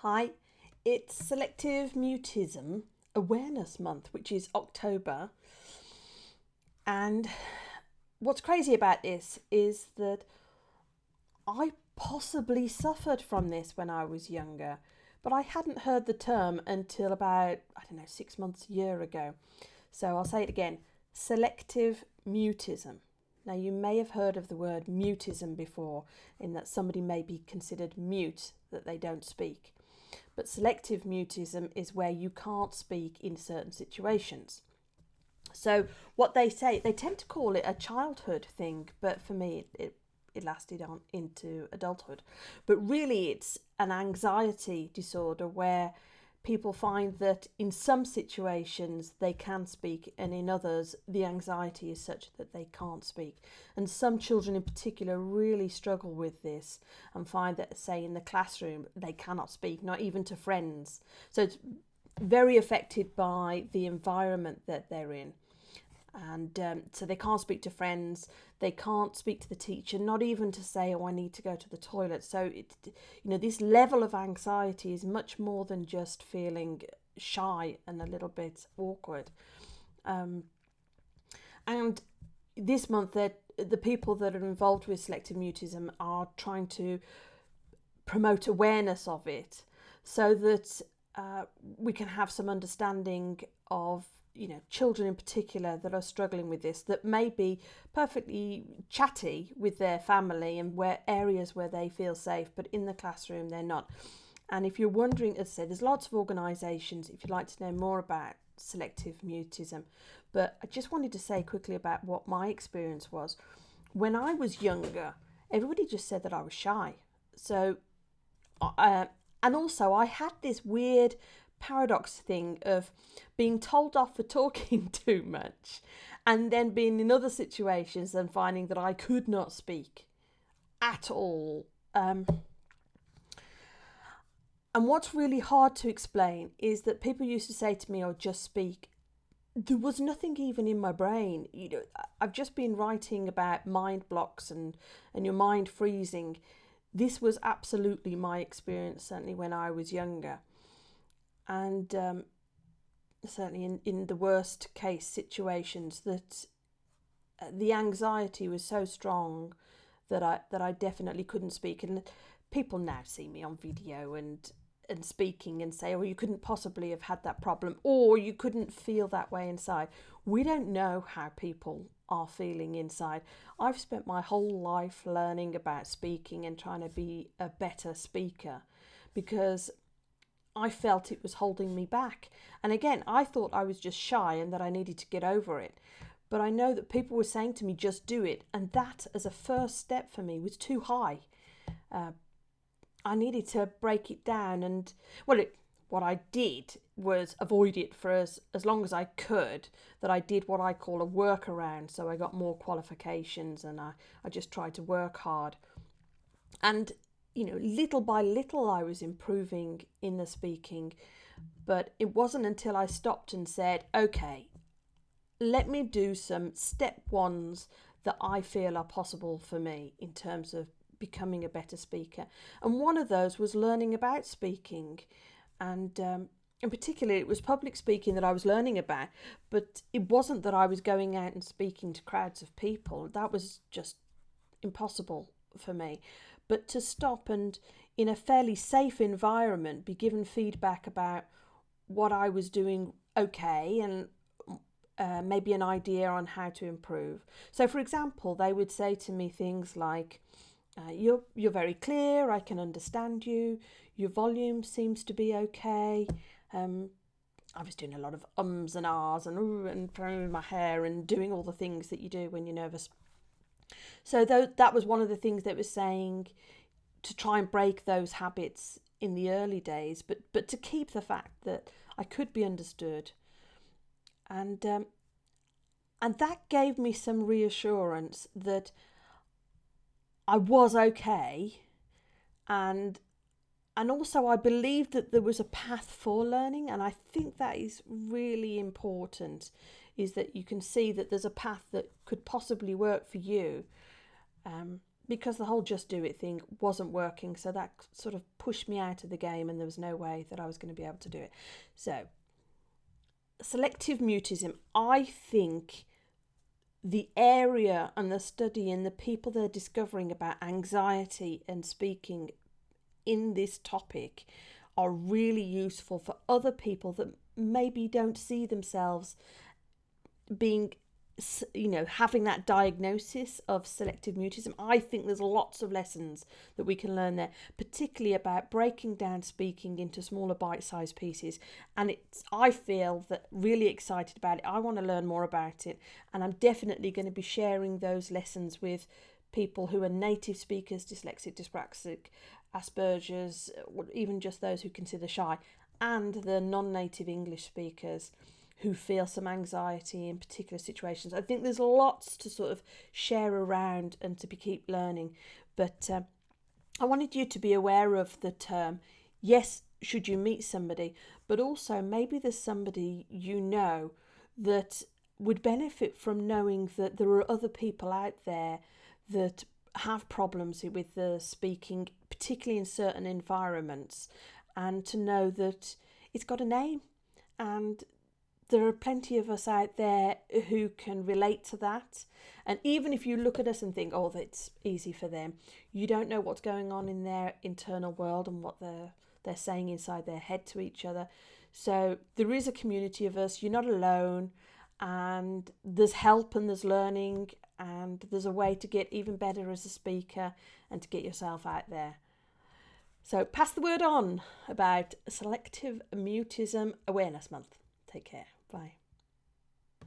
Hi, it's Selective Mutism Awareness Month, which is October. And what's crazy about this is that I possibly suffered from this when I was younger, but I hadn't heard the term until about, 6 months, a year ago. So I'll say it again, selective mutism. Now, you may have heard of the word mutism before, in that somebody may be considered mute, that they don't speak. But selective mutism is where you can't speak in certain situations. So what they say, they tend to call it a childhood thing, but for me it lasted on into adulthood. But really it's an anxiety disorder where people find that in some situations they can speak and in others the anxiety is such that they can't speak. And some children in particular really struggle with this and find that, say, in the classroom they cannot speak, not even to friends. So it's very affected by the environment that they're in. And so they can't speak to friends, they can't speak to the teacher, not even to say, oh, I need to go to the toilet. So this level of anxiety is much more than just feeling shy and a little bit awkward. And this month that the people that are involved with selective mutism are trying to promote awareness of it so that we can have some understanding of children in particular that are struggling with this, that may be perfectly chatty with their family and where areas where they feel safe, but in the classroom they're not. And if you're wondering, as I said, there's lots of organisations if you'd like to know more about selective mutism. But I just wanted to say quickly about what my experience was. When I was younger, everybody just said that I was shy. So, and also I had this weird paradox thing of being told off for talking too much and then being in other situations and finding that I could not speak at all. And what's really hard to explain is that people used to say to me, oh, just speak. There was nothing even in my brain. I've just been writing about mind blocks and your mind freezing. This was absolutely my experience, certainly when I was younger. And certainly in the worst case situations, that the anxiety was so strong that I definitely couldn't speak. And people now see me on video and speaking and say, oh, you couldn't possibly have had that problem, or you couldn't feel that way inside. We don't know how people are feeling inside. I've spent my whole life learning about speaking and trying to be a better speaker because I felt it was holding me back. And again, I thought I was just shy and that I needed to get over it. But I know that people were saying to me, just do it. And that, as a first step for me, was too high. I needed to break it down. And, what I did was avoid it for as long as I could, that I did what I call a workaround. So I got more qualifications and I just tried to work hard. And little by little I was improving in the speaking, but it wasn't until I stopped and said, okay, let me do some step ones that I feel are possible for me in terms of becoming a better speaker. And one of those was learning about speaking. And in particular, it was public speaking that I was learning about, but it wasn't that I was going out and speaking to crowds of people. That was just impossible for me. But to stop and in a fairly safe environment be given feedback about what I was doing okay and maybe an idea on how to improve. So, for example, they would say to me things like, you're very clear, I can understand you, your volume seems to be okay. I was doing a lot of ums and ahs and throwing my hair and doing all the things that you do when you're nervous. So that was one of the things that was saying, to try and break those habits in the early days, but to keep the fact that I could be understood. And that gave me some reassurance that I was okay, and also I believed that there was a path for learning. And I think that is really important, is that you can see that there's a path that could possibly work for you. because the whole just do it thing wasn't working. So that sort of pushed me out of the game, and there was no way that I was going to be able to do it. So, selective mutism, I think the area and the study and the people they're discovering about anxiety and speaking in this topic are really useful for other people that maybe don't see themselves being, having that diagnosis of selective mutism. I think there's lots of lessons that we can learn there, particularly about breaking down speaking into smaller bite-sized pieces. And I feel that really excited about it. I want to learn more about it, and I'm definitely going to be sharing those lessons with people who are native speakers, dyslexic, dyspraxic, Asperger's, or even just those who consider shy, and the non-native English speakers who feel some anxiety in particular situations. I think there's lots to sort of share around and to keep learning. But I wanted you to be aware of the term, yes, should you meet somebody, but also maybe there's somebody that would benefit from knowing that there are other people out there that have problems with the speaking, particularly in certain environments, and to know that it's got a name, and there are plenty of us out there who can relate to that. And even if you look at us and think, oh, that's easy for them, you don't know what's going on in their internal world and what they're saying inside their head to each other. So there is a community of us. You're not alone, and there's help and there's learning, and there's a way to get even better as a speaker and to get yourself out there. So pass the word on about Selective Mutism Awareness Month. Take care. Bye.